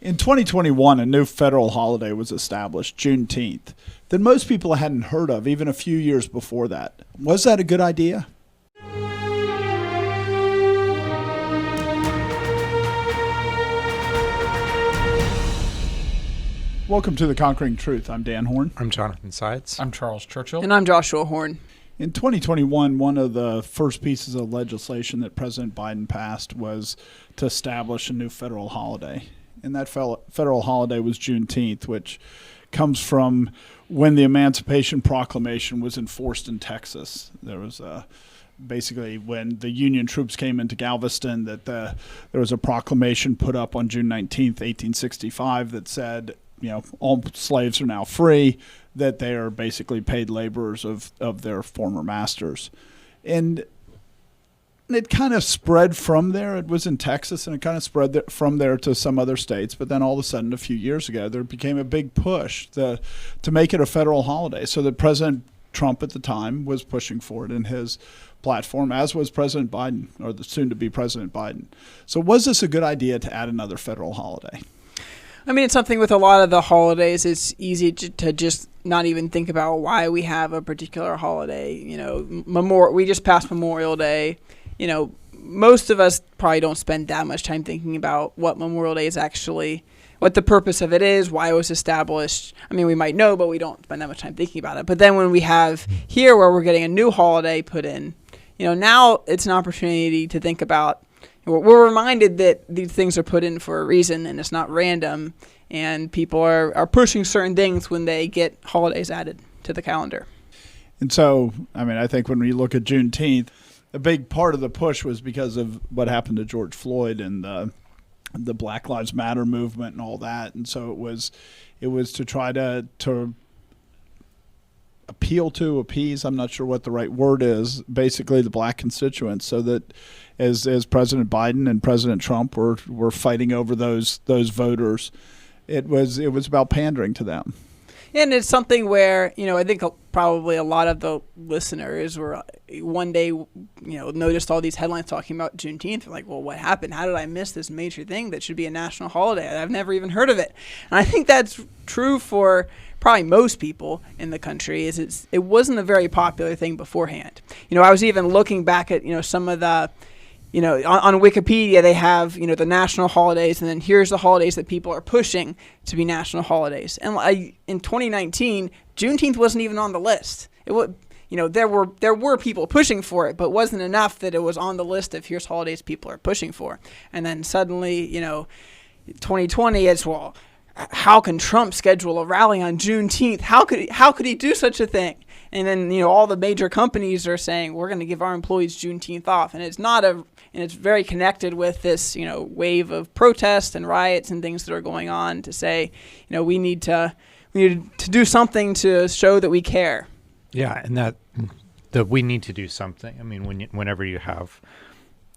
In 2021, a new federal holiday was established, Juneteenth, that most people hadn't heard of even a few years before that. Was that a good idea? Welcome to The Conquering Truth. I'm Dan Horn. I'm Jonathan Sides. I'm Charles Churchill. And I'm Joshua Horn. In 2021, one of the first pieces of legislation that President Biden passed was to establish a new federal holiday. And that federal holiday was Juneteenth, which comes from when the Emancipation Proclamation was enforced in Texas. There was basically when the Union troops came into Galveston, that there was a proclamation put up on June 19th, 1865 that said, all slaves are now free, that they are basically paid laborers of their former masters. And it kind of spread from there. It was in Texas, and it kind of spread from there to some other states. But then all of a sudden, a few years ago, there became a big push to make it a federal holiday. So that President Trump at the time was pushing for it in his platform, as was President Biden, or the soon-to-be President Biden. So was this a good idea to add another federal holiday? I mean, it's something with a lot of the holidays, it's easy to just not even think about why we have a particular holiday. We just passed Memorial Day. Most of us probably don't spend that much time thinking about what Memorial Day is actually, what the purpose of it is, why it was established. I mean, we might know, but we don't spend that much time thinking about it. But then when we have here where we're getting a new holiday put in, now it's an opportunity to think about. We're reminded that these things are put in for a reason, and it's not random, and people are pushing certain things when they get holidays added to the calendar. And so, I think when we look at Juneteenth, a big part of the push was because of what happened to George Floyd and the Black Lives Matter movement and all that. And so it was to try to appease, I'm not sure what the right word is, basically the black constituents, so that as President Biden and President Trump were fighting over those voters, it was about pandering to them. And it's something where, I think probably a lot of the listeners were one day, noticed all these headlines talking about Juneteenth. Like, well, what happened? How did I miss this major thing that should be a national holiday? I've never even heard of it. And I think that's true for probably most people in the country. It wasn't a very popular thing beforehand. I was even looking back at, some of the, on Wikipedia, they have, the national holidays, and then here's the holidays that people are pushing to be national holidays. And in 2019, Juneteenth wasn't even on the list. There were people pushing for it, but wasn't enough that it was on the list of here's holidays people are pushing for. And then suddenly, 2020, it's, well, how can Trump schedule a rally on Juneteenth? How could he do such a thing? And then, all the major companies are saying, we're going to give our employees Juneteenth off. And it's very connected with this, wave of protests and riots and things that are going on to say, we need to do something to show that we care. Yeah, and that we need to do something. I mean, whenever you have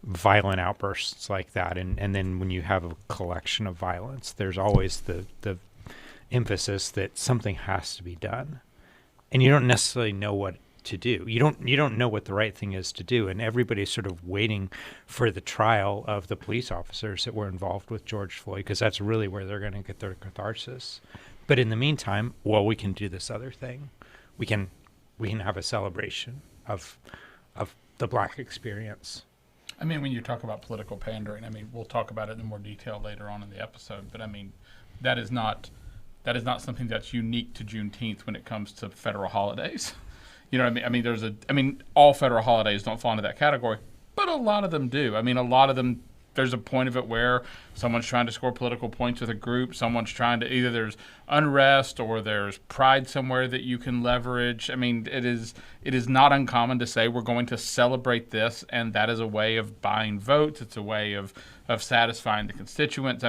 violent outbursts like that, and then when you have a collection of violence, there's always the emphasis that something has to be done. And you don't necessarily know what to do. You don't know what the right thing is to do, and everybody's sort of waiting for the trial of the police officers that were involved with George Floyd, because that's really where they're going to get their catharsis. But in the meantime, we can do this other thing. We can have a celebration of the black experience. I mean, when you talk about political pandering, we'll talk about it in more detail later on in the episode, but that is not something that's unique to Juneteenth when it comes to federal holidays. You know what I mean? All federal holidays don't fall into that category, but a lot of them do. A lot of them, there's a point of it where someone's trying to score political points with a group, someone's trying to, either there's unrest or there's pride somewhere that you can leverage. It is not uncommon to say we're going to celebrate this, and that is a way of buying votes. It's a way of satisfying the constituents.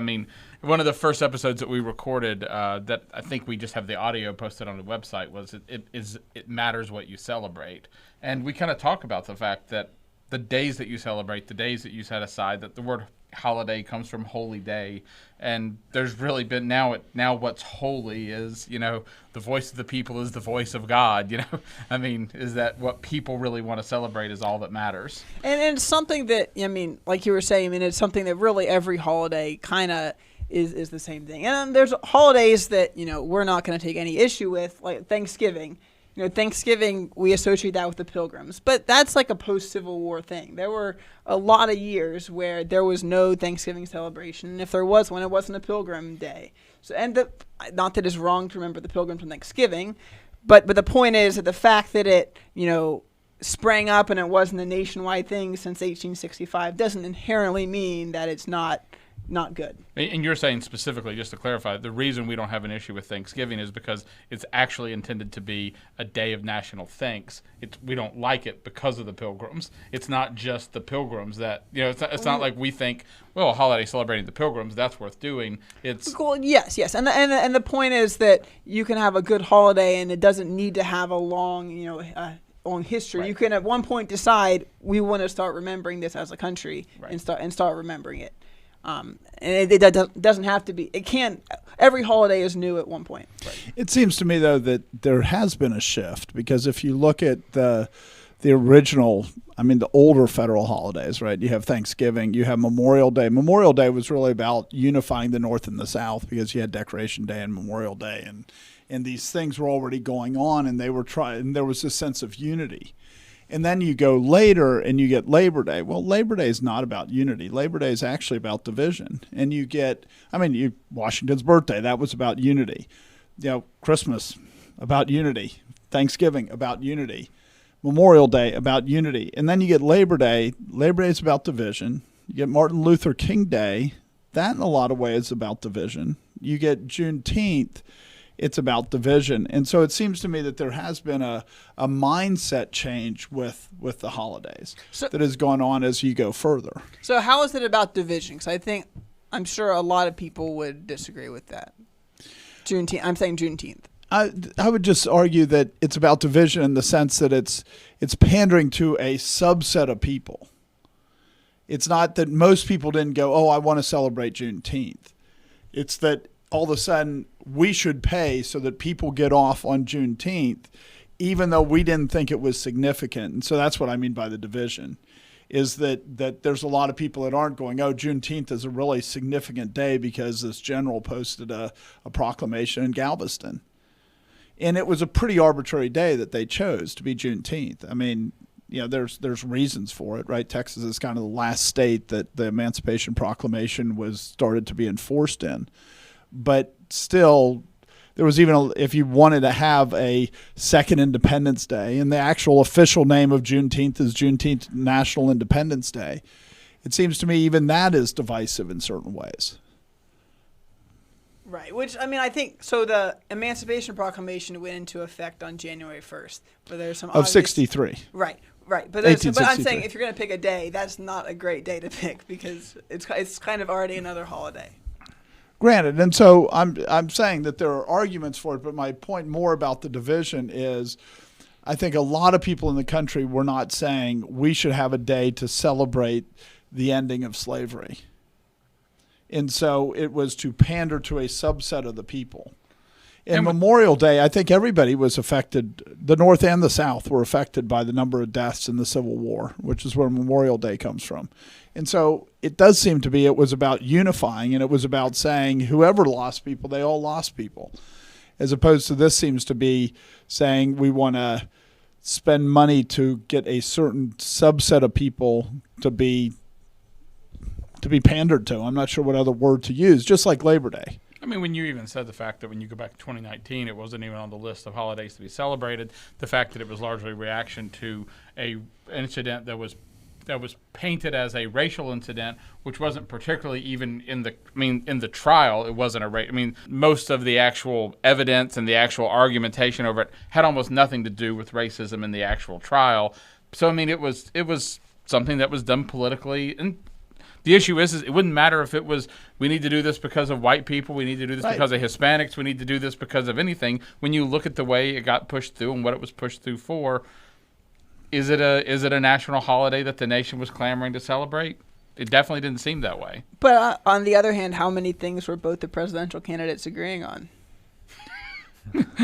One of the first episodes that we recorded that I think we just have the audio posted on the website was it matters what you celebrate. And we kind of talk about the fact that the days that you celebrate, the days that you set aside, that the word holiday comes from holy day. And there's really been now what's holy is, the voice of the people is the voice of God, is that what people really want to celebrate is all that matters. And it's something that, like you were saying, it's something that really every holiday kind of is the same thing. And there's holidays that, we're not going to take any issue with, like Thanksgiving. Thanksgiving, we associate that with the Pilgrims, but that's like a post-Civil War thing. There were a lot of years where there was no Thanksgiving celebration, and if there was one, it wasn't a Pilgrim Day. So, not that it's wrong to remember the Pilgrims on Thanksgiving, but the point is that the fact that it, sprang up and it wasn't a nationwide thing since 1865 doesn't inherently mean that it's not good. And you're saying specifically, just to clarify, the reason we don't have an issue with Thanksgiving is because it's actually intended to be a day of national thanks. We don't like it because of the Pilgrims. It's not just the Pilgrims that, it's not like we think, well, a holiday celebrating the Pilgrims, that's worth doing. It's cool. Yes. And the point is that you can have a good holiday and it doesn't need to have a long, long history. Right. You can at one point decide we want to start remembering this as a country, right, and start remembering it. And it doesn't have to be. It can. Every holiday is new at one point. Right. It seems to me, though, that there has been a shift, because if you look at the original, the older federal holidays, right? You have Thanksgiving, you have Memorial Day. Memorial Day was really about unifying the North and the South, because you had Decoration Day and Memorial Day, and these things were already going on, and they were and there was this sense of unity. And then you go later and you get Labor Day. Well, Labor Day is not about unity. Labor Day is actually about division. And you get, Washington's birthday, that was about unity. Christmas, about unity. Thanksgiving, about unity. Memorial Day, about unity. And then you get Labor Day. Labor Day is about division. You get Martin Luther King Day. That, in a lot of ways, is about division. You get Juneteenth. It's about division. And so it seems to me that there has been a mindset change with the holidays that has gone on as you go further. So how is it about division? Because I'm sure a lot of people would disagree with that. Juneteenth. I'm saying Juneteenth. I would just argue that it's about division in the sense that it's pandering to a subset of people. It's not that most people didn't go, oh, I want to celebrate Juneteenth. It's that all of a sudden we should pay so that people get off on Juneteenth, even though we didn't think it was significant. And so that's what I mean by the division, is that there's a lot of people that aren't going, oh, Juneteenth is a really significant day because this general posted a proclamation in Galveston. And it was a pretty arbitrary day that they chose to be Juneteenth. There's reasons for it, right? Texas is kind of the last state that the Emancipation Proclamation was started to be enforced in. But still, there was even if you wanted to have a second Independence Day, and the actual official name of Juneteenth is Juneteenth National Independence Day, it seems to me even that is divisive in certain ways. Right, which, I think, so the Emancipation Proclamation went into effect on January 1st, but there's some... Of 63. Right. But I'm saying if you're going to pick a day, that's not a great day to pick, because it's kind of already another holiday. Granted, and so I'm saying that there are arguments for it, but my point more about the division is I think a lot of people in the country were not saying we should have a day to celebrate the ending of slavery. And so it was to pander to a subset of the people. In Memorial Day, I think everybody was affected. The North and the South were affected by the number of deaths in the Civil War, which is where Memorial Day comes from. And so it does seem to be it was about unifying, and it was about saying whoever lost people, they all lost people. As opposed to this seems to be saying we want to spend money to get a certain subset of people to be pandered to. I'm not sure what other word to use, just like Labor Day. When you even said the fact that when you go back to 2019, it wasn't even on the list of holidays to be celebrated, the fact that it was largely a reaction to an incident that was painted as a racial incident, which wasn't particularly even in the trial. It wasn't most of the actual evidence and the actual argumentation over it had almost nothing to do with racism in the actual trial. So, it was something that was done politically. And the issue is it wouldn't matter if it was, we need to do this because of white people, we need to do this because of Hispanics, we need to do this because of anything. When you look at the way it got pushed through and what it was pushed through for, is it a national holiday that the nation was clamoring to celebrate? It definitely didn't seem that way. But on the other hand, how many things were both the presidential candidates agreeing on?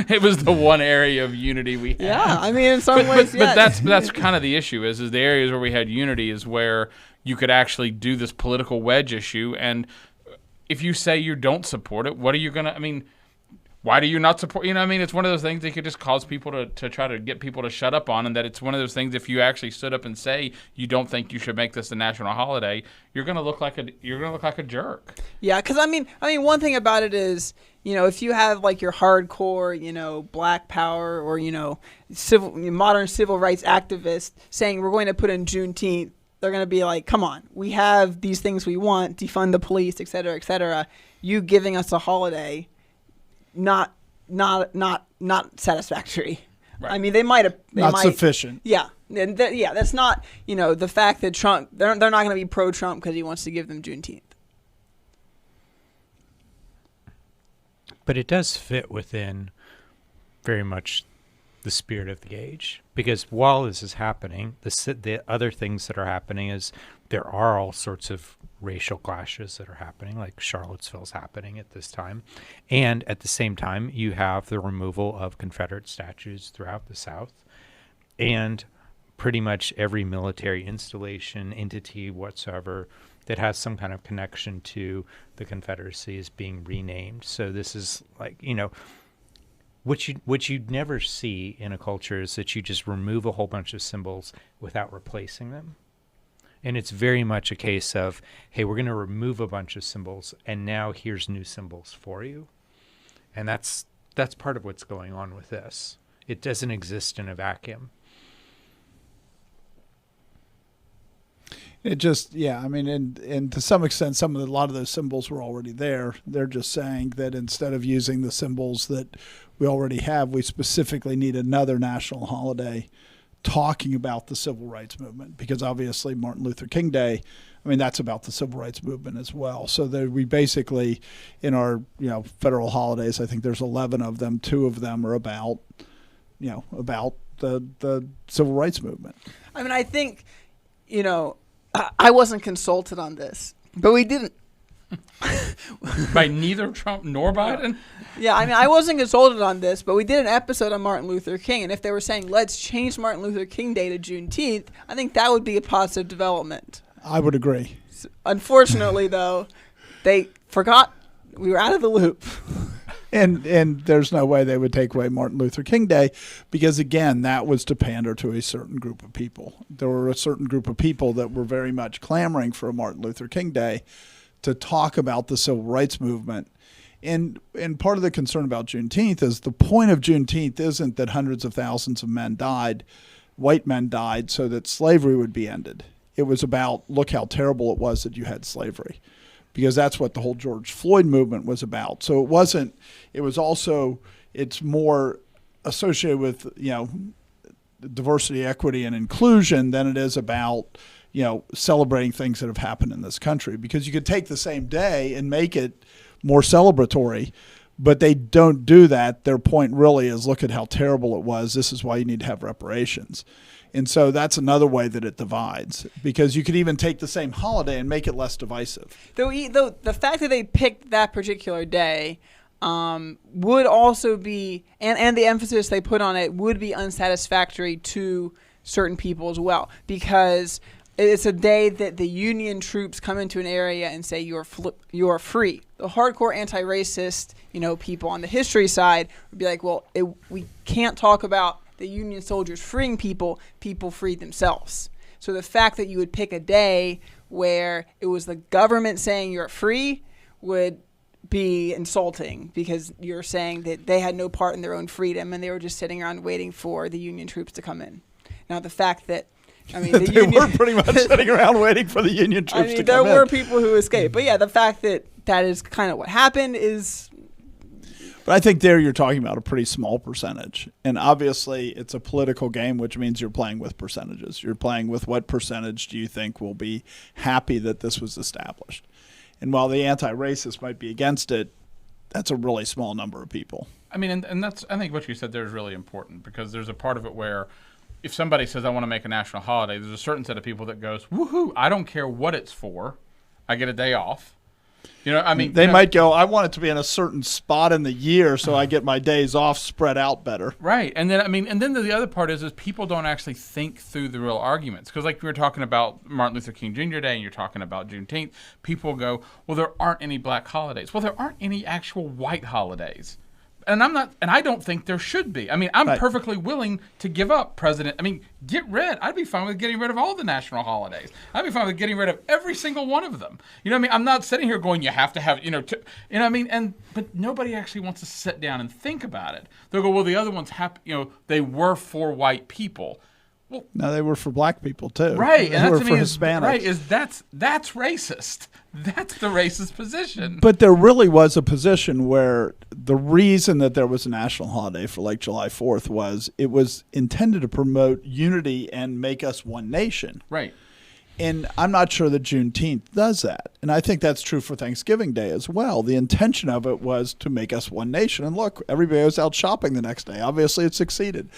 It was the one area of unity we had. Yeah, in some ways, But that's kind of the issue is the areas where we had unity is where you could actually do this political wedge issue. And if you say you don't support it, what are you going to, I mean, why do you not support, you know, I mean, it's one of those things that could just cause people to try to get people to shut up on, and that it's one of those things, if you actually stood up and say you don't think you should make this a national holiday, you're going to look like a jerk. Yeah, because I mean, one thing about it is, you know, if you have like your hardcore, you know, Black Power or, you know, modern civil rights activists saying we're going to put in Juneteenth, they're going to be like, come on, we have these things we want, defund the police, et cetera, et cetera. You giving us a holiday, not satisfactory. Right. I mean, they might sufficient. Yeah. And that's not, you know, the fact that Trump, they're not going to be pro-Trump because he wants to give them Juneteenth. But it does fit within very much the spirit of the age, because while this is happening, the other things that are happening is there are all sorts of racial clashes that are happening, like Charlottesville's happening at this time. And at the same time, you have the removal of Confederate statues throughout the South, and pretty much every military installation, entity whatsoever that has some kind of connection to the Confederacy is being renamed. So this is like, you know, what you'd never see in a culture is that you just remove a whole bunch of symbols without replacing them. And it's very much a case of, hey, we're going to remove a bunch of symbols, and now here's new symbols for you. And that's part of what's going on with this. It doesn't exist in a vacuum. It just, yeah, I mean, and to some extent, a lot of those symbols were already there. They're just saying that instead of using the symbols that we already have, we specifically need another national holiday talking about the civil rights movement, because obviously Martin Luther King Day, I mean, that's about the civil rights movement as well. So that we basically, in our, you know, federal holidays, I think there's 11 of them. 2 of them are about, you know, about the civil rights movement. I mean, I think, you know, I wasn't consulted on this, but we didn't. By neither Trump nor Biden? Yeah, I mean, I wasn't consulted on this, but we did an episode on Martin Luther King, and if they were saying, let's change Martin Luther King Day to Juneteenth, I think that would be a positive development. I would agree. Unfortunately, though, they forgot we were out of the loop. And there's no way they would take away Martin Luther King Day, because, again, that was to pander to a certain group of people. There were a certain group of people that were very much clamoring for a Martin Luther King Day to talk about the civil rights movement. And part of the concern about Juneteenth is the point of Juneteenth isn't that hundreds of thousands of men died, white men died, so that slavery would be ended. It was about, look how terrible it was that you had slavery, because that's what the whole George Floyd movement was about. So it's more associated with, you know, diversity, equity, and inclusion than it is about, you know, celebrating things that have happened in this country. Because you could take the same day and make it more celebratory, but they don't do that. Their point really is, look at how terrible it was. This is why you need to have reparations. And so that's another way that it divides, because you could even take the same holiday and make it less divisive. Though the fact that they picked that particular day would also be, and the emphasis they put on it would be unsatisfactory to certain people as well, because it's a day that the Union troops come into an area and say you are free. The hardcore anti-racist, you know, people on the history side would be like, well, we can't talk about the Union soldiers freeing people. People freed themselves. So the fact that you would pick a day where it was the government saying you're free would be insulting, because you're saying that they had no part in their own freedom and they were just sitting around waiting for the Union troops to come in. Now the fact that, I mean, they were pretty much sitting around waiting for the Union troops to come in. There were people who escaped. But yeah, the fact that that is kind of what happened is... But I think there you're talking about a pretty small percentage. And obviously it's a political game, which means you're playing with percentages. You're playing with what percentage do you think will be happy that this was established. And while the anti-racists might be against it, that's a really small number of people. I mean, and that's, I think what you said there is really important, because there's a part of it where if somebody says, I want to make a national holiday, there's a certain set of people that goes, woohoo, I don't care what it's for. I get a day off. You know, I mean, they might go, I want it to be in a certain spot in the year so I get my days off spread out better. Right. And then, I mean, and then the other part is people don't actually think through the real arguments. Because like we were talking about Martin Luther King Jr. Day and you're talking about Juneteenth, people go, well, there aren't any black holidays. Well, there aren't any actual white holidays. And I don't think there should be. I mean, I'm perfectly willing to give up I'd be fine with getting rid of all the national holidays. I'd be fine with getting rid of every single one of them. You know what I mean? I'm not sitting here going, you have to have, what I mean? But nobody actually wants to sit down and think about it. They'll go, well, the other ones they were for white people. Well, no, they were for black people too. Right. They were for Hispanics. Right. That's racist. That's the racist position. But there really was a position where the reason that there was a national holiday for like July 4th was it was intended to promote unity and make us one nation. Right. And I'm not sure that Juneteenth does that. And I think that's true for Thanksgiving Day as well. The intention of it was to make us one nation. And look, everybody was out shopping the next day. Obviously, it succeeded.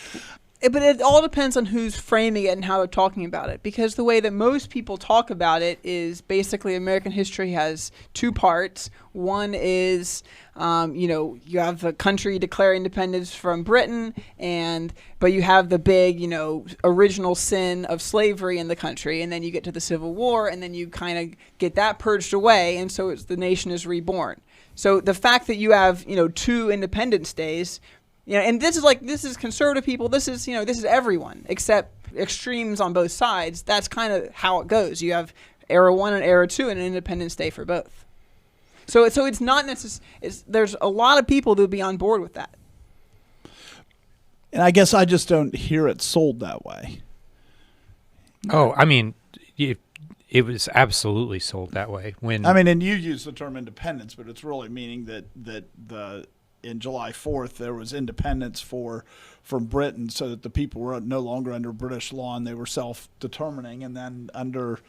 But it all depends on who's framing it and how they're talking about it. Because the way that most people talk about it is basically American history has two parts. One is, you have the country declare independence from Britain, but you have the big, original sin of slavery in the country. And then you get to the Civil War, and then you kind of get that purged away. And so the nation is reborn. So the fact that you have, two Independence Days, and this is conservative people. This is everyone except extremes on both sides. That's kind of how it goes. You have era 1 and era 2 and an Independence Day for both. So it's not necessarily. There's a lot of people that would be on board with that. And I guess I just don't hear it sold that way. Oh, I mean, it was absolutely sold that way. And you use the term independence, but it's really meaning that in July 4th, there was independence from Britain so that the people were no longer under British law and they were self-determining. And then under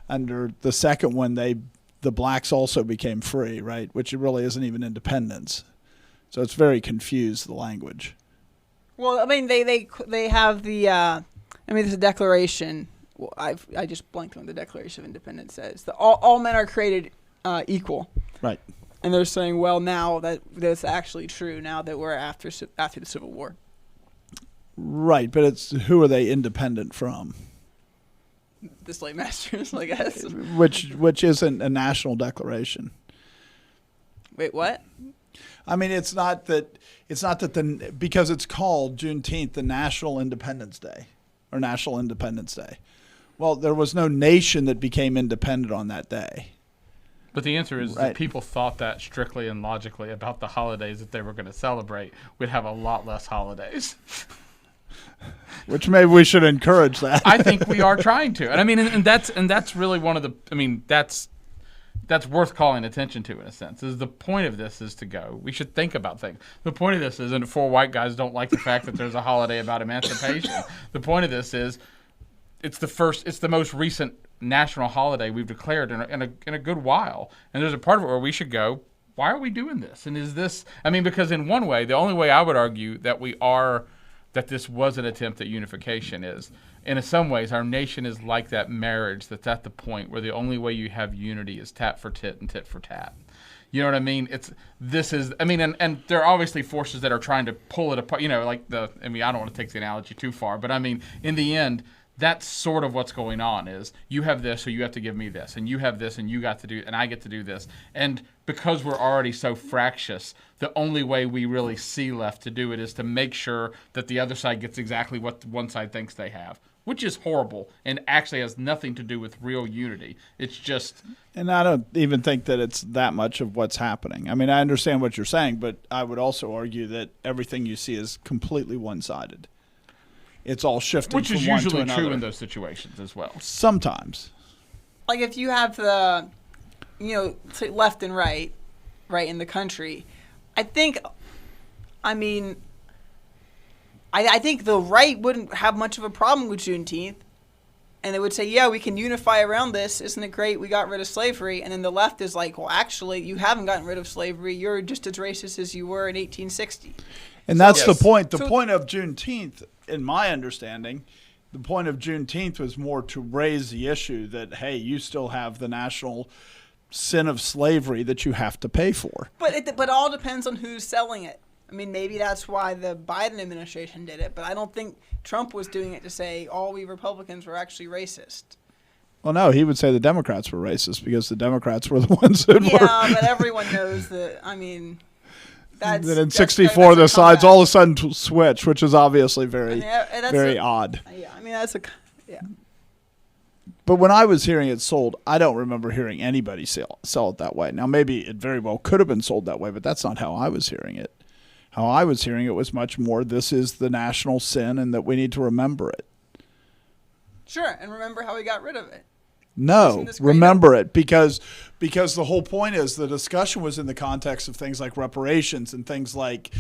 the second one, the blacks also became free, right? Which it really isn't even independence. So it's very confused, the language. Well, I mean, they have the, there's a declaration. Well, I just blanked on what the Declaration of Independence says. That all men are created equal. Right. And they're saying, well, now that's actually true. Now that we're after the Civil War, right? But it's who are they independent from? The slave masters, I guess. Which isn't a national declaration. Wait, what? I mean, it's not that because it's called Juneteenth, the National Independence Day or National Independence Day. Well, there was no nation that became independent on that day. But the answer is that people thought that strictly and logically about the holidays that they were going to celebrate, we'd have a lot less holidays. Which maybe we should encourage that. I think we are trying to. And I mean, and that's really one of the, that's worth calling attention to in a sense. Is the point of this is to go, we should think about things. The point of this isn't four white guys don't like the fact that there's a holiday about emancipation. The point of this is it's the most recent national holiday we've declared in a good while, and there's a part of it where we should go, why are we doing this? And is this, because in one way, the only way I would argue that that this was an attempt at unification is, in some ways, our nation is like that marriage that's at the point where the only way you have unity is tat for tit and tit for tat. You know what I mean? And there are obviously forces that are trying to pull it apart, I don't want to take the analogy too far, but in the end, that's sort of what's going on is you have this, so you have to give me this, and you have this, and you got to do, and I get to do this. And because we're already so fractious, the only way we really see left to do it is to make sure that the other side gets exactly what one side thinks they have, which is horrible and actually has nothing to do with real unity. It's just... And I don't even think that it's that much of what's happening. I mean, I understand what you're saying, but I would also argue that everything you see is completely one-sided. It's all shifting which from is one to usually another. true in those situations as well. Sometimes. Like if you have the, left and right in the country, I think the right wouldn't have much of a problem with Juneteenth. And they would say, yeah, we can unify around this. Isn't it great? We got rid of slavery. And then the left is like, well, actually, you haven't gotten rid of slavery. You're just as racist as you were in 1860. And that's the point. The point of Juneteenth, in my understanding, the point of Juneteenth was more to raise the issue that, hey, you still have the national sin of slavery that you have to pay for. But it all depends on who's selling it. I mean, maybe that's why the Biden administration did it, but I don't think Trump was doing it to say all we Republicans were actually racist. Well, no, he would say the Democrats were racist because the Democrats were the ones that were. Yeah, but everyone knows that. I mean, that's that in that's '64 a the sides comeback. all of a sudden switch, which is obviously very, That's very odd. Yeah, I mean that's yeah. But when I was hearing it sold, I don't remember hearing anybody sell it that way. Now, maybe it very well could have been sold that way, but that's not how I was hearing it. How I was hearing it was much more, this is the national sin and that we need to remember it. Sure, and remember how we got rid of it. No, Isn't this great? remember it because the whole point is the discussion was in the context of things like reparations and things like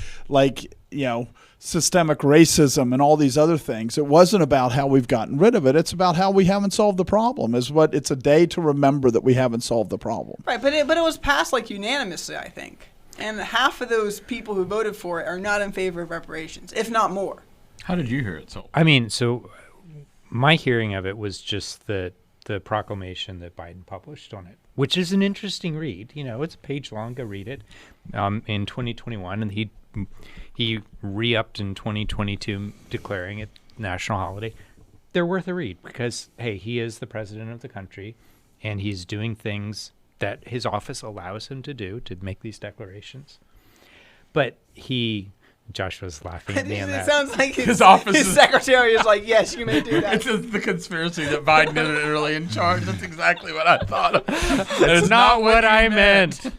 systemic racism and all these other things. It wasn't about how we've gotten rid of it. It's about how we haven't solved the problem. It's a day to remember that we haven't solved the problem. Right, but it was passed like unanimously, I think. And half of those people who voted for it are not in favor of reparations, if not more. How did you hear it sold? I mean, so my hearing of it was just the proclamation that Biden published on it, which is an interesting read. It's a page long. Go read it. In 2021, and he re-upped in 2022, declaring it national holiday. They're worth a read because, hey, he is the president of the country, and he's doing things that his office allows him to do to make these declarations. But Josh was laughing at me on that. It sounds like His office his is- secretary is like, yes, you may do that. It's just the conspiracy that Biden isn't really in charge. That's exactly what I thought. That's not what I meant.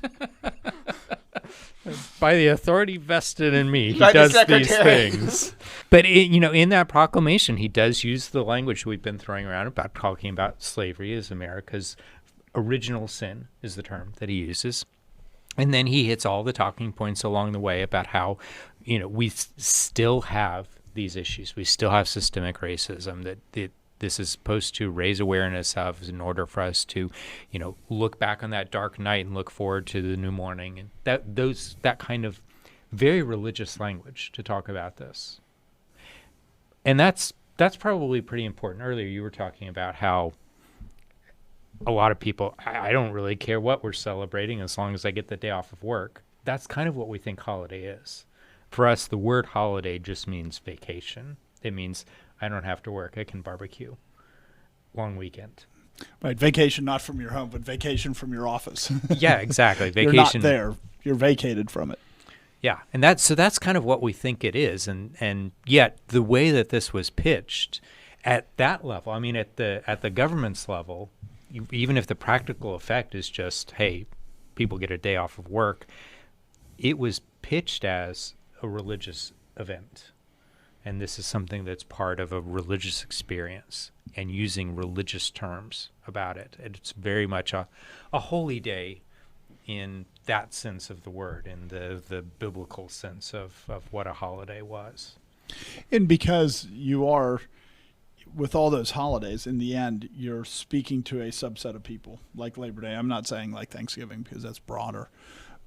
By the authority vested in me, he By the does these secretary. things. But in that proclamation, he does use the language we've been throwing around about talking about slavery as America's original sin, is the term that he uses. And then he hits all the talking points along the way about how, we still have these issues. We still have systemic racism that this is supposed to raise awareness of in order for us to, look back on that dark night and look forward to the new morning. And that kind of very religious language to talk about this. And that's probably pretty important. Earlier you were talking about how a lot of people, I don't really care what we're celebrating as long as I get the day off of work. That's kind of what we think holiday is. For us, the word holiday just means vacation. It means I don't have to work. I can barbecue. Long weekend. Right, vacation not from your home, but vacation from your office. Yeah, exactly. Vacation. You're not there. You're vacated from it. Yeah, and that's kind of what we think it is. And yet the way that this was pitched at that level, I mean, at the government's level, even if the practical effect is just, hey, people get a day off of work, it was pitched as a religious event. And this is something that's part of a religious experience and using religious terms about it. And it's very much a holy day in that sense of the word, in the biblical sense of what a holiday was. And because you are, with all those holidays, in the end, you're speaking to a subset of people, like Labor Day. I'm not saying like Thanksgiving because that's broader.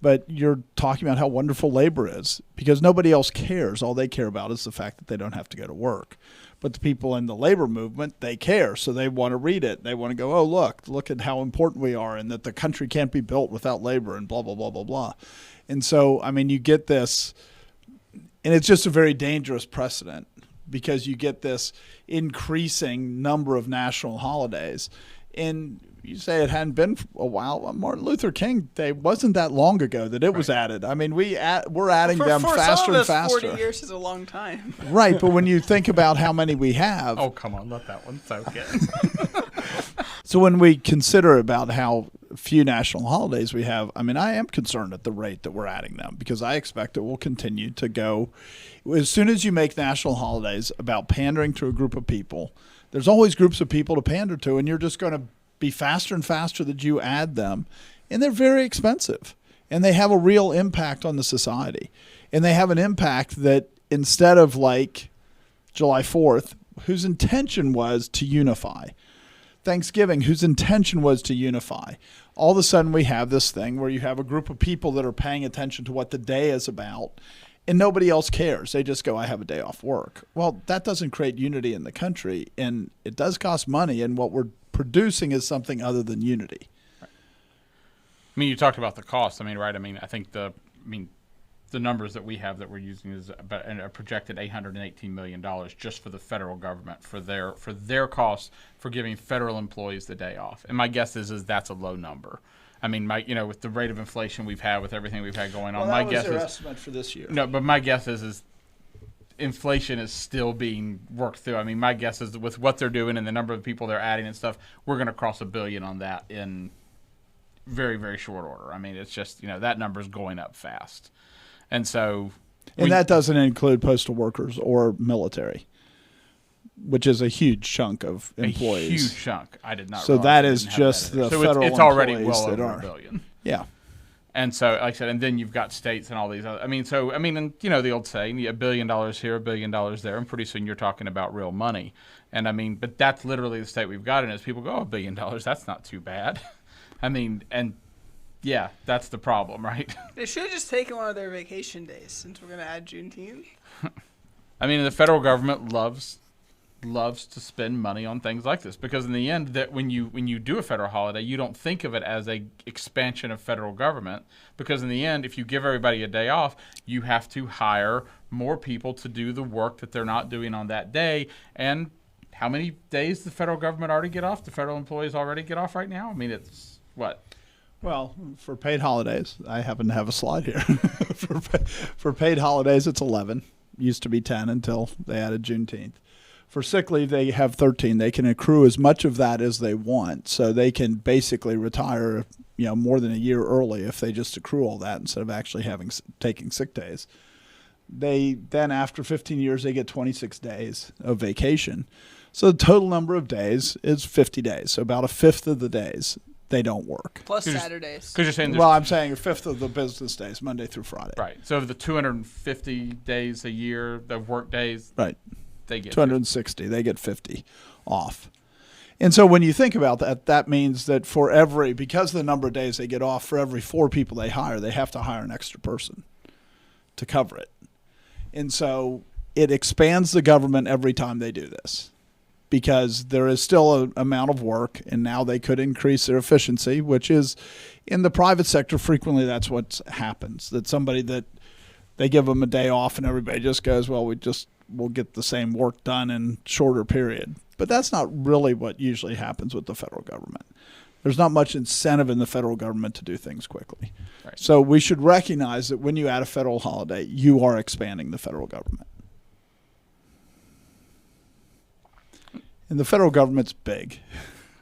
But you're talking about how wonderful labor is because nobody else cares. All they care about is the fact that they don't have to go to work. But the people in the labor movement, they care. So they want to read it. They want to go, oh, look at how important we are and that the country can't be built without labor and blah, blah, blah, blah, blah. And so, I mean, you get this, and it's just a very dangerous precedent because you get this increasing number of national holidays. And you say it hadn't been a while. Martin Luther King Day wasn't that long ago that it was added. I mean, we're adding them for faster some of and us, faster. 40 years is a long time. Right, but when you think about how many we have. Oh, come on, let that one soak in. So when we consider about how few national holidays we have, I mean, I am concerned at the rate that we're adding them because I expect it will continue to go. As soon as you make national holidays about pandering to a group of people, there's always groups of people to pander to, and you're just going to be faster and faster that you add them. And they're very expensive, and they have a real impact on the society. And they have an impact that instead of like July 4th, whose intention was to unify, Thanksgiving, whose intention was to unify, all of a sudden we have this thing where you have a group of people that are paying attention to what the day is about, and nobody else cares. They just go, I have a day off work. Well, that doesn't create unity in the country, and it does cost money, and what we're producing is something other than unity. I mean, you talked about the cost. I mean, right? I mean, I think the numbers that we have that we're using is about a projected $818 million just for the federal government for their costs for giving federal employees the day off. And my guess is that's a low number. I mean, with the rate of inflation we've had, with everything we've had going on, Well, my that guess was their is estimate for this year. no, but my guess is inflation is still being worked through. I mean, my guess is with what they're doing and the number of people they're adding and stuff, we're going to cross $1 billion on that in very, very short order. I mean, it's just, that number is going up fast. And so... And that doesn't include postal workers or military, which is a huge chunk of employees. A huge chunk. I did not So realize that they is didn't have just that in there. the so federal it's already employees well that over are. $1 billion. Yeah. And so, like I said, and then you've got states and all these other... and the old saying, $1 billion here, $1 billion there, and pretty soon you're talking about real money. And but that's literally the state we've got in is people go, $1 billion, that's not too bad. Yeah, that's the problem, right? They should have just taken one of their vacation days since we're going to add Juneteenth. The federal government loves to spend money on things like this because in the end, that when you do a federal holiday, you don't think of it as a expansion of federal government because in the end, if you give everybody a day off, you have to hire more people to do the work that they're not doing on that day. And how many days does the federal government already get off? The federal employees already get off right now? It's what? Well, for paid holidays, I happen to have a slide here. For paid holidays, it's 11. Used to be 10 until they added Juneteenth. For sick leave, they have 13. They can accrue as much of that as they want. So they can basically retire, more than a year early if they just accrue all that instead of actually taking sick days. Then after 15 years, they get 26 days of vacation. So the total number of days is 50 days. So about a fifth of the days they don't work. Plus Saturdays. Because you're saying Well, I'm saying a fifth of the business days, Monday through Friday. right. So of the 250 days a year, the work days, Right. they get 260. They get 50 off. And so when you think about that, that means that because of the number of days they get off, for every 4 people they hire, they have to hire an extra person to cover it. And so it expands the government every time they do this because there is still an amount of work, and now they could increase their efficiency, which is in the private sector, frequently that's what happens, that somebody that they give them a day off and everybody just goes, well, we'll get the same work done in shorter period. But that's not really what usually happens with the federal government. There's not much incentive in the federal government to do things quickly. Right. So we should recognize that when you add a federal holiday, you are expanding the federal government. And the federal government's big,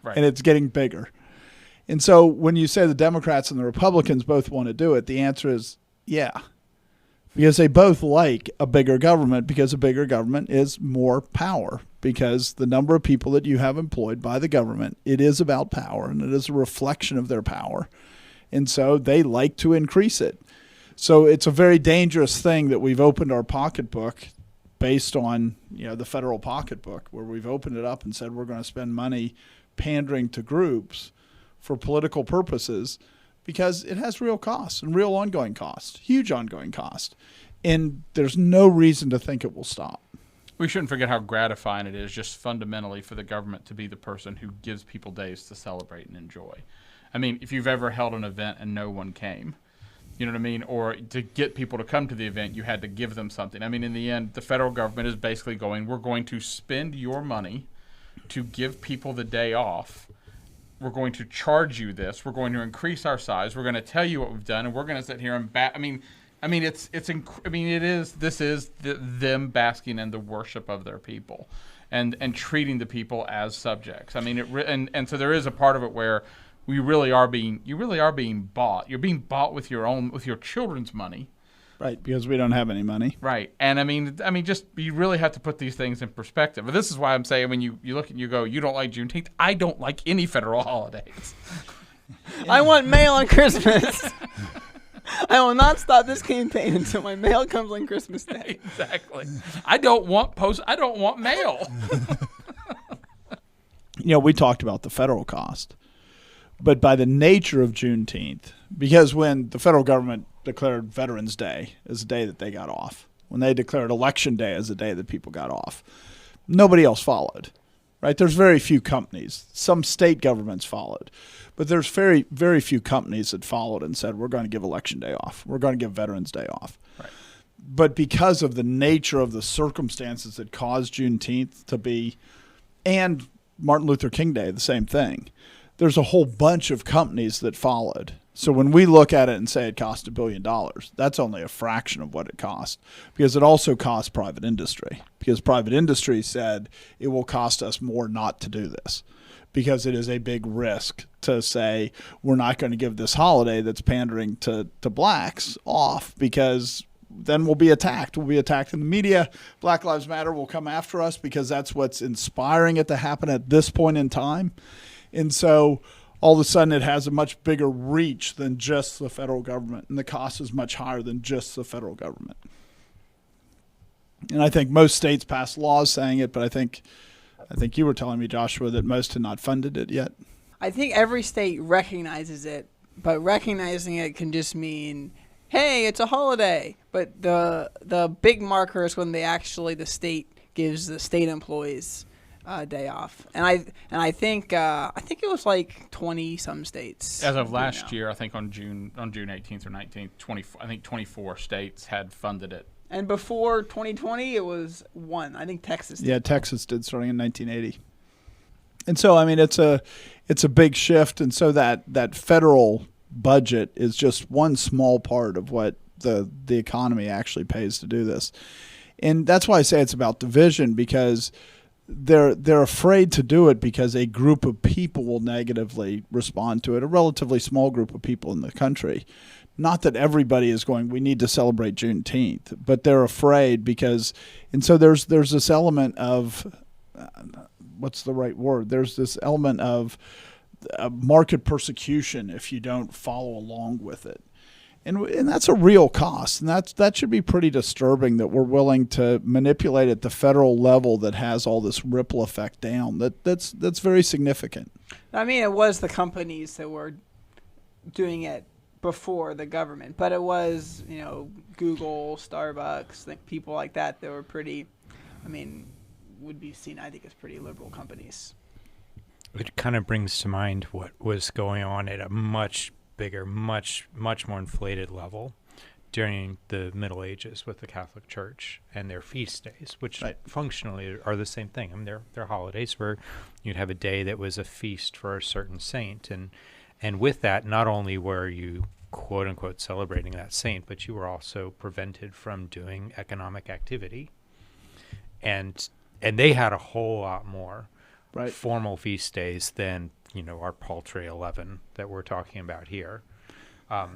Right. and it's getting bigger. And so when you say the Democrats and the Republicans both want to do it, the answer is yeah. Because they both like a bigger government, because a bigger government is more power. Because the number of people that you have employed by the government, it is about power, and it is a reflection of their power. And so they like to increase it. So it's a very dangerous thing that we've opened our pocketbook based on the federal pocketbook, where we've opened it up and said we're going to spend money pandering to groups for political purposes, because it has real costs and real ongoing costs, huge ongoing cost. And there's no reason to think it will stop. We shouldn't forget how gratifying it is just fundamentally for the government to be the person who gives people days to celebrate and enjoy. If you've ever held an event and no one came, you know what I mean? Or to get people to come to the event, you had to give them something. In the end, the federal government is basically going, we're going to spend your money to give people the day off. We're going to charge you this. We're going to increase our size. We're going to tell you what we've done, and we're going to sit here and this is them basking in the worship of their people, and treating the people as subjects. And so there is a part of it where you really are being bought. You're being bought with your children's money. Right, because we don't have any money. Right. And just you really have to put these things in perspective. But this is why I'm saying when you look and you go, you don't like Juneteenth. I don't like any federal holidays. I want mail on Christmas. I will not stop this campaign until my mail comes on Christmas Day. Exactly. I don't want mail. We talked about the federal cost. But by the nature of Juneteenth, because when the federal government declared Veterans Day as a day that they got off, when they declared Election Day as a day that people got off, nobody else followed. right? There's very few companies. Some state governments followed, but there's very, very few companies that followed and said, we're going to give Election Day off. We're going to give Veterans Day off. Right. But because of the nature of the circumstances that caused Juneteenth to be, and Martin Luther King Day, the same thing, there's a whole bunch of companies that followed. So when we look at it and say it cost $1 billion, that's only a fraction of what it cost, because it also cost private industry, because private industry said it will cost us more not to do this, because it is a big risk to say we're not going to give this holiday that's pandering to blacks off, because then we'll be attacked. We'll be attacked in the media. Black Lives Matter will come after us because that's what's inspiring it to happen at this point in time. And so all of a sudden it has a much bigger reach than just the federal government, and the cost is much higher than just the federal government. And I think most states passed laws saying it, but I think you were telling me, Joshua, that most had not funded it yet. I think every state recognizes it, but recognizing it can just mean, hey, it's a holiday. But the big marker is when the state gives the state employees day off, and I think it was like 20 some states. As of last year, I think on June 18th or 19th, 24 states had funded it. And before 2020, it was one. I think Texas did. Yeah, Texas did, starting in 1980. And so, I mean, it's a big shift, and so that federal budget is just one small part of what the economy actually pays to do this. And that's why I say it's about division, because they're afraid to do it because a group of people will negatively respond to it, a relatively small group of people in the country. Not that everybody is going, we need to celebrate Juneteenth, but they're afraid because, and so there's this element of, what's the right word? There's this element of market persecution if you don't follow along with it. And that's a real cost, and that should be pretty disturbing that we're willing to manipulate at the federal level that has all this ripple effect down. That's very significant. I mean, it was the companies that were doing it before the government, but it was, Google, Starbucks, people like that were pretty, would be seen, I think, as pretty liberal companies. It kind of brings to mind what was going on at a much bigger, much more inflated level during the Middle Ages with the Catholic Church and their feast days, which functionally are the same thing. I mean, they're holidays where you'd have a day that was a feast for a certain saint, and with that, not only were you quote unquote celebrating that saint, but you were also prevented from doing economic activity, and they had a whole lot more formal feast days than our paltry 11 that we're talking about here.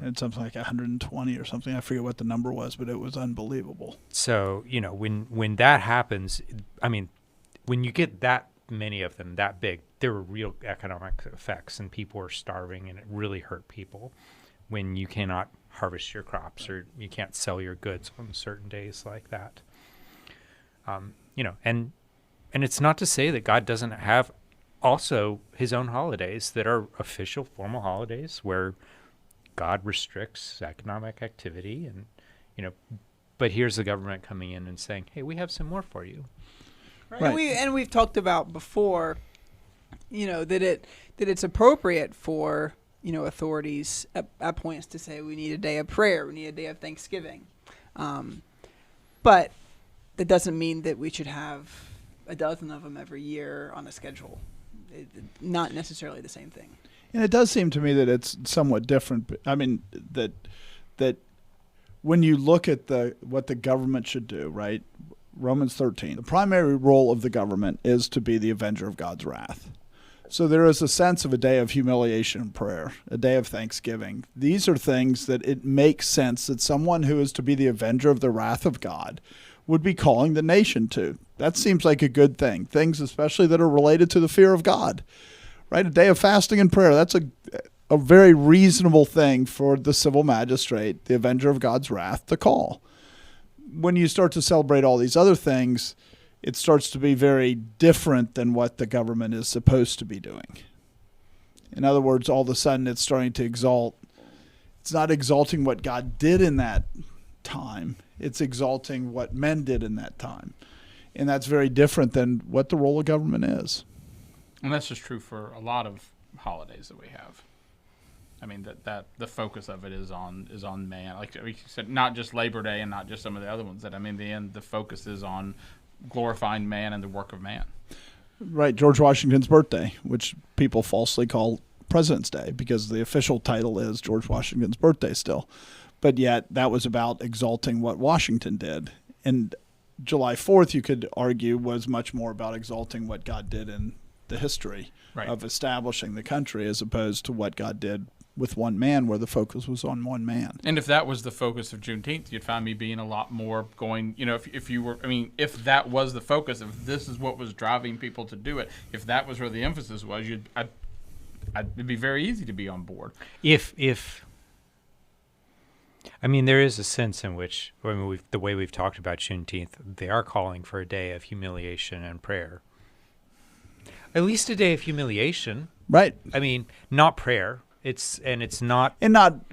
It's something like 120 or something. I forget what the number was, but it was unbelievable. So, when that happens, when you get that many of them that big, there were real economic effects, and people were starving, and it really hurt people when you cannot harvest your crops or you can't sell your goods on certain days like that. And it's not to say that God doesn't have also his own holidays that are official, formal holidays where God restricts economic activity, and but here's the government coming in and saying, hey, we have some more for you. Right. And we've talked about before, that it's appropriate for authorities at points to say we need a day of prayer, we need a day of Thanksgiving, but that doesn't mean that we should have a dozen of them every year on a schedule. Not necessarily the same thing. And it does seem to me that it's somewhat different. I mean, that when you look at what the government should do, right? Romans 13, the primary role of the government is to be the avenger of God's wrath. So there is a sense of a day of humiliation and prayer, a day of thanksgiving. These are things that it makes sense that someone who is to be the avenger of the wrath of God would be calling the nation to. That seems like a good thing. Things especially that are related to the fear of God, right? A day of fasting and prayer. That's a very reasonable thing for the civil magistrate, the avenger of God's wrath, to call. When you start to celebrate all these other things, it starts to be very different than what the government is supposed to be doing. In other words, all of a sudden it's starting to exalt. It's not exalting what God did in that time. It's exalting what men did in that time. And that's very different than what the role of government is. And that's just true for a lot of holidays that we have. I mean, that the focus of it is on man. Like you said, not just Labor Day and not just some of the other ones. That, I mean, in the end, the focus is on glorifying man and the work of man. Right, George Washington's birthday, which people falsely call President's Day because the official title is George Washington's birthday still. But yet that was about exalting what Washington did. And July 4th, you could argue, was much more about exalting what God did in the history of establishing the country as opposed to what God did with one man, where the focus was on one man. And if that was the focus of Juneteenth, you'd find me being a lot more going, if you were, I mean, if that was the focus, if this is what was driving people to do it, if that was where the emphasis was, it'd be very easy to be on board. I mean, there is a sense in which, the way we've talked about Juneteenth, they are calling for a day of humiliation and prayer. At least a day of humiliation. Right. I mean, not prayer. It's not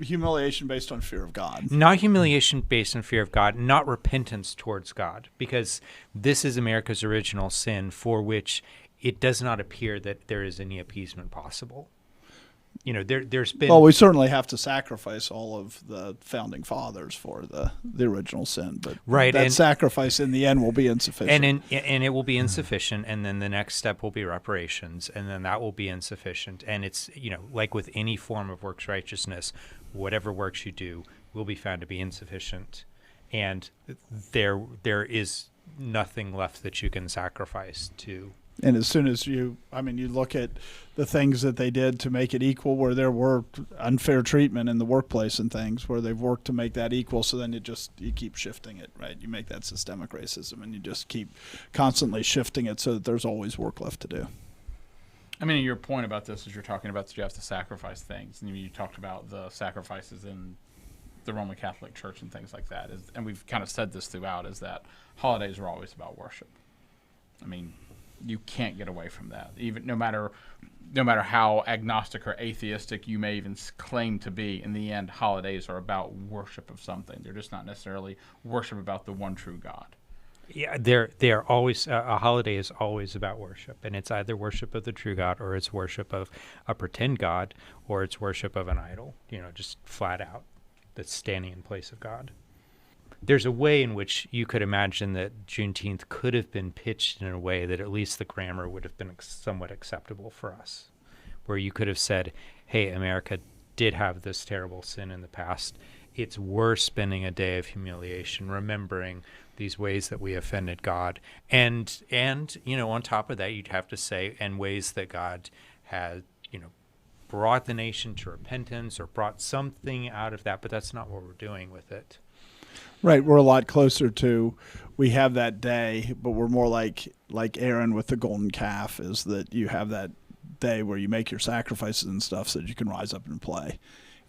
humiliation based on fear of God. Not humiliation based on fear of God, not repentance towards God, because this is America's original sin for which it does not appear that there is any appeasement possible. There's been... Well, we certainly have to sacrifice all of the founding fathers for the original sin, but that sacrifice in the end will be insufficient. And it will be insufficient, and then the next step will be reparations, and then that will be insufficient. And it's, like with any form of works righteousness, whatever works you do will be found to be insufficient, and there is nothing left that you can sacrifice to. And as soon as you look at the things that they did to make it equal, where there were unfair treatment in the workplace and things, where they've worked to make that equal, so then you keep shifting it, right? You make that systemic racism, and you just keep constantly shifting it so that there's always work left to do. I mean, your point about this is you're talking about that you have to sacrifice things. And you talked about the sacrifices in the Roman Catholic Church and things like that. And we've kind of said this throughout, is that holidays are always about worship. I mean, you can't get away from that. Even no matter how agnostic or atheistic you may even claim to be, in the end, holidays are about worship of something. They're just not necessarily worship about the one true God. Yeah, they're always a holiday is always about worship, and it's either worship of the true God, or it's worship of a pretend God, or it's worship of an idol. Just flat out, that's standing in place of God. There's a way in which you could imagine that Juneteenth could have been pitched in a way that at least the grammar would have been somewhat acceptable for us, where you could have said, hey, America did have this terrible sin in the past. It's worth spending a day of humiliation, remembering these ways that we offended God. And on top of that, you'd have to say, and ways that God had, brought the nation to repentance or brought something out of that, but that's not what we're doing with it. Right, we're a lot closer to, we have that day, but we're more like Aaron with the golden calf, is that you have that day where you make your sacrifices and stuff so that you can rise up and play.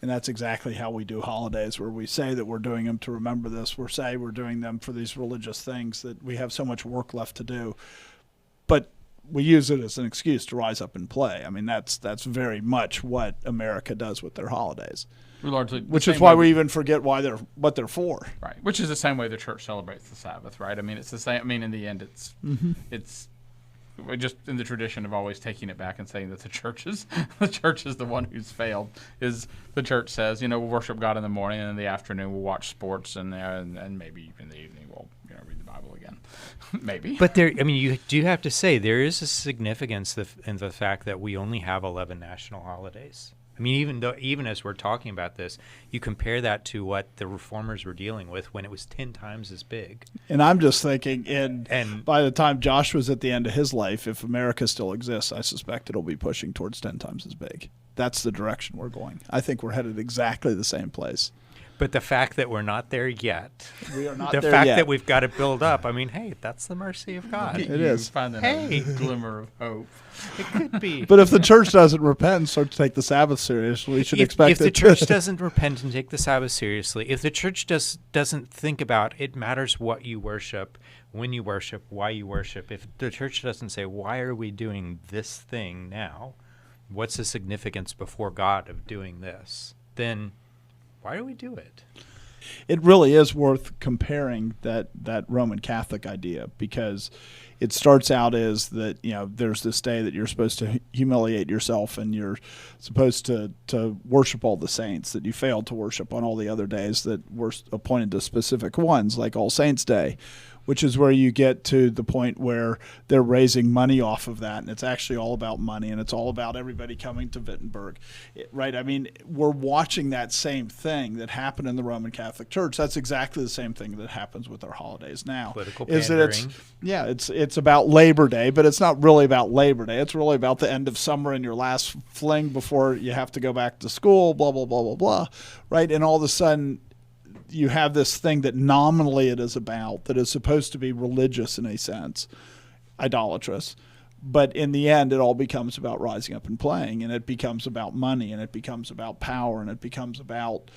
And that's exactly how we do holidays, where we say that we're doing them to remember this. We're doing them for these religious things that we have so much work left to do. But we use it as an excuse to rise up and play. I mean, that's very much what America does with their holidays. Which is why we even forget what they're for. Right. Which is the same way the church celebrates the Sabbath, right? I mean, it's the same. I mean, in the end, it's we're just in the tradition of always taking it back and saying that the church is the one who's failed. Is the church says, we'll worship God in the morning, and in the afternoon we'll watch sports, and maybe in the evening we'll read the Bible again. Maybe. But you do have to say there is a significance in the fact that we only have 11 national holidays. I mean, even as we're talking about this, you compare that to what the reformers were dealing with when it was 10 times as big. And I'm just thinking, and by the time Joshua's at the end of his life, if America still exists, I suspect it'll be pushing towards 10 times as big. That's the direction we're going. I think we're headed exactly the same place. But the fact that we're not there yet, we are not the there fact yet. that we've got to build up, I mean, hey, that's the mercy of God. It is. Find that a glimmer of hope. It could be. But if the church doesn't repent and start to take the Sabbath seriously, we should expect if the church doesn't repent and take the Sabbath seriously, if the church doesn't think about it matters what you worship, when you worship, why you worship, if the church doesn't say, why are we doing this thing now? What's the significance before God of doing this? Then why do we do it? It really is worth comparing that Roman Catholic idea, because it starts out as that, there's this day that you're supposed to humiliate yourself and you're supposed to worship all the saints that you failed to worship on all the other days that were appointed to specific ones, like All Saints Day, which is where you get to the point where they're raising money off of that, and it's actually all about money, and it's all about everybody coming to Wittenberg, right? I mean, we're watching that same thing that happened in the Roman Catholic Church. That's exactly the same thing that happens with our holidays now. Political is that pandering. it's about Labor Day, but it's not really about Labor Day. It's really about the end of summer and your last fling before you have to go back to school, blah, blah, blah, blah, blah, right? And all of a sudden, you have this thing that nominally it is about, that is supposed to be religious in a sense, idolatrous. But in the end, it all becomes about rising up and playing, and it becomes about money, and it becomes about power, and it becomes about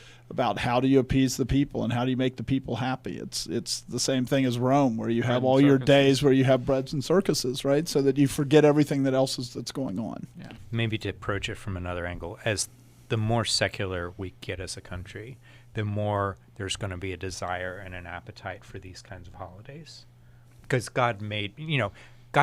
how do you appease the people and how do you make the people happy. It's the same thing as Rome, where you have all your days where you have breads and circuses, right? So that you forget everything that else is that's going on. Yeah. Maybe to approach it from another angle, as the more secular we get as a country, the more there's going to be a desire and an appetite for these kinds of holidays. Because God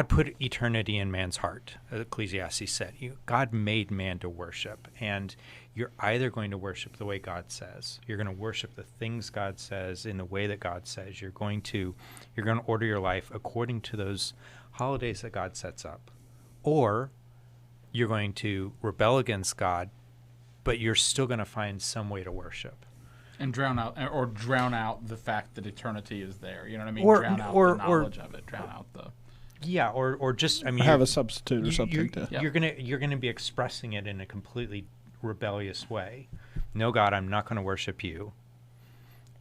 put eternity in man's heart, Ecclesiastes said. God made man to worship, and you're either going to worship the way God says, you're going to worship the things God says in the way that God says, you're going to order your life according to those holidays that God sets up, or you're going to rebel against God, but you're still going to find some way to worship. And drown out the fact that eternity is there. You know what I mean? Drown out the knowledge of it. Drown out the... Yeah, or just, I mean... Have a substitute or something. You're gonna be expressing it in a completely rebellious way. No, God, I'm not going to worship you.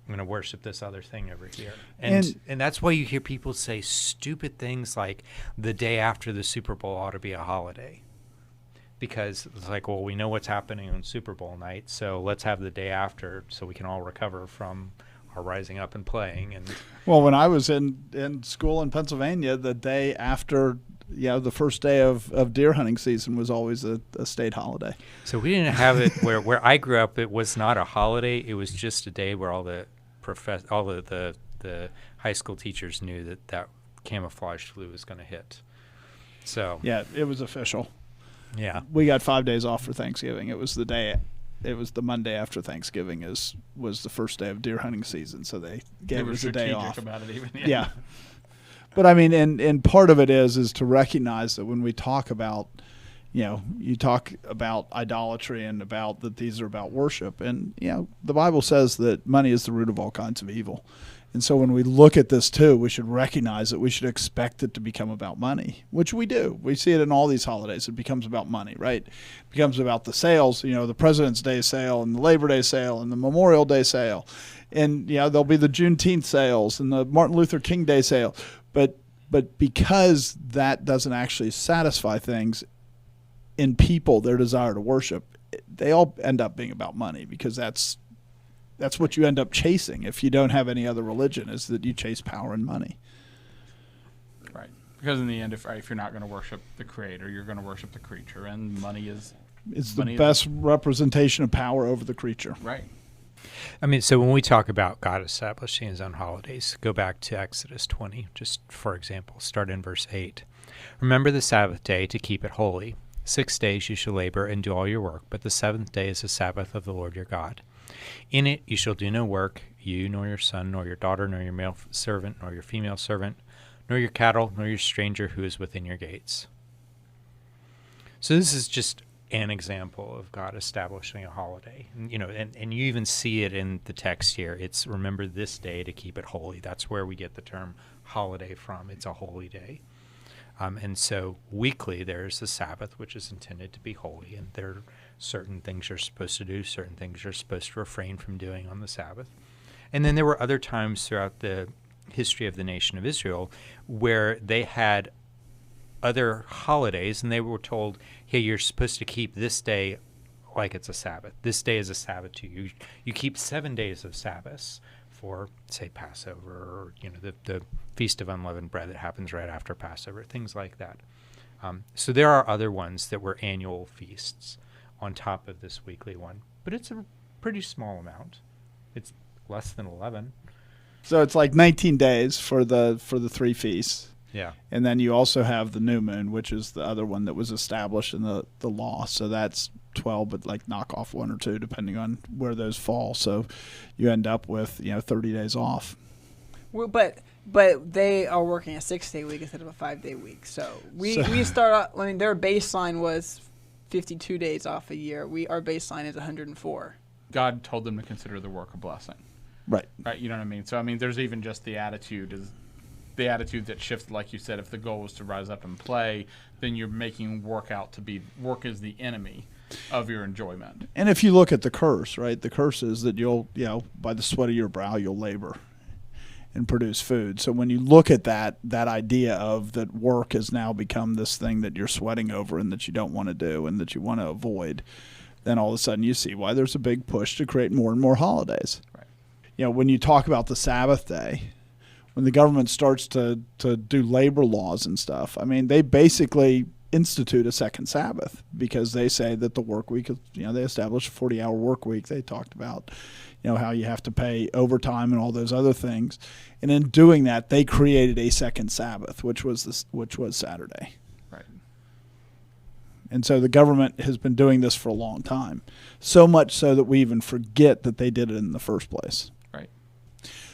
I'm going to worship this other thing over here. And that's why you hear people say stupid things like the day after the Super Bowl ought to be a holiday. Because it's like, well, we know what's happening on Super Bowl night, so let's have the day after so we can all recover from our rising up and playing. And well, when I was in school in Pennsylvania, the day after, the first day of deer hunting season was always a state holiday. So we didn't have it where I grew up. It was not a holiday. It was just a day where all the high school teachers knew that camouflage flu was going to hit. So yeah, it was official. Yeah, we got 5 days off for Thanksgiving. It was the Monday after Thanksgiving was the first day of deer hunting season, so they gave us a day off. About it even, yeah. But I mean, and part of it is to recognize that when we talk about, you talk about idolatry and about that these are about worship, and the Bible says that money is the root of all kinds of evil. And so when we look at this too, we should recognize that we should expect it to become about money, which we do. We see it in all these holidays. It becomes about money, right? It becomes about the sales, the President's Day sale and the Labor Day sale and the Memorial Day sale. And, there'll be the Juneteenth sales and the Martin Luther King Day sale. But because that doesn't actually satisfy things in people, their desire to worship, they all end up being about money, because that's what you end up chasing if you don't have any other religion, is that you chase power and money. Right. Because in the end, if you're not going to worship the Creator, you're going to worship the creature, and money is... It's the best representation of power over the creature. Right. I mean, so when we talk about God establishing his own holidays, go back to Exodus 20, just for example, start in verse 8. Remember the Sabbath day to keep it holy. 6 days you shall labor and do all your work, but the seventh day is the Sabbath of the Lord your God. In it you shall do no work, you nor your son, nor your daughter, nor your male servant, nor your female servant, nor your cattle, nor your stranger who is within your gates. So this is just an example of God establishing a holiday. And you even see it in the text here. It's remember this day to keep it holy. That's where we get the term holiday from. It's a holy day. And so weekly there's the Sabbath, which is intended to be holy, and there are certain things you're supposed to do, certain things you're supposed to refrain from doing on the Sabbath. And then there were other times throughout the history of the nation of Israel where they had other holidays, and they were told, hey, you're supposed to keep this day like it's a Sabbath. This day is a Sabbath to you. You keep 7 days of Sabbaths for, say, Passover, or the Feast of Unleavened Bread that happens right after Passover, things like that. So there are other ones that were annual feasts on top of this weekly one, but it's a pretty small amount. It's less than 11. So it's like 19 days for the 3 feasts, Yeah. And then you also have the new moon, which is the other one that was established in the law. So that's 12, but like knock off 1 or 2 depending on where those fall. So you end up with 30 days off. Well, but they are working a 6-day week instead of a 5-day week. So we start out. I mean, their baseline was 52 days off a year. Our baseline is 104. God told them to consider the work a blessing. Right. Right. You know what I mean? So, I mean, there's even just the attitude that shifts, like you said, if the goal was to rise up and play, then you're making work is the enemy of your enjoyment. And if you look at the curse, right, the curse is that you'll, by the sweat of your brow, you'll labor and produce food. So when you look at that idea of that work has now become this thing that you're sweating over and that you don't want to do and that you want to avoid, then all of a sudden you see why there's a big push to create more and more holidays. Right. When you talk about the Sabbath day, when the government starts to do labor laws and stuff, I mean, they basically institute a second Sabbath because they say that the work week, they established a 40-hour work week. They talked about, how you have to pay overtime and all those other things. And in doing that, they created a second Sabbath, which was Saturday. Right. And so the government has been doing this for a long time, so much so that we even forget that they did it in the first place. Right.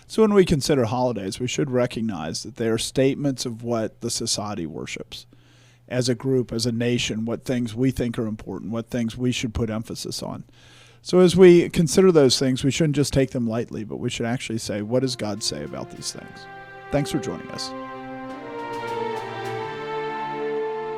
So when we consider holidays, we should recognize that they are statements of what the society worships. As a group, as a nation, what things we think are important, what things we should put emphasis on. So as we consider those things, we shouldn't just take them lightly, but we should actually say, what does God say about these things? Thanks for joining us.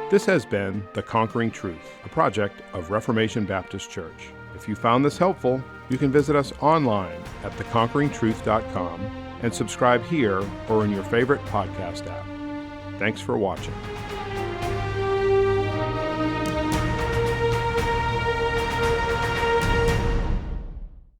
This has been The Conquering Truth, a project of Reformation Baptist Church. If you found this helpful, you can visit us online at theconqueringtruth.com and subscribe here or in your favorite podcast app. Thanks for watching.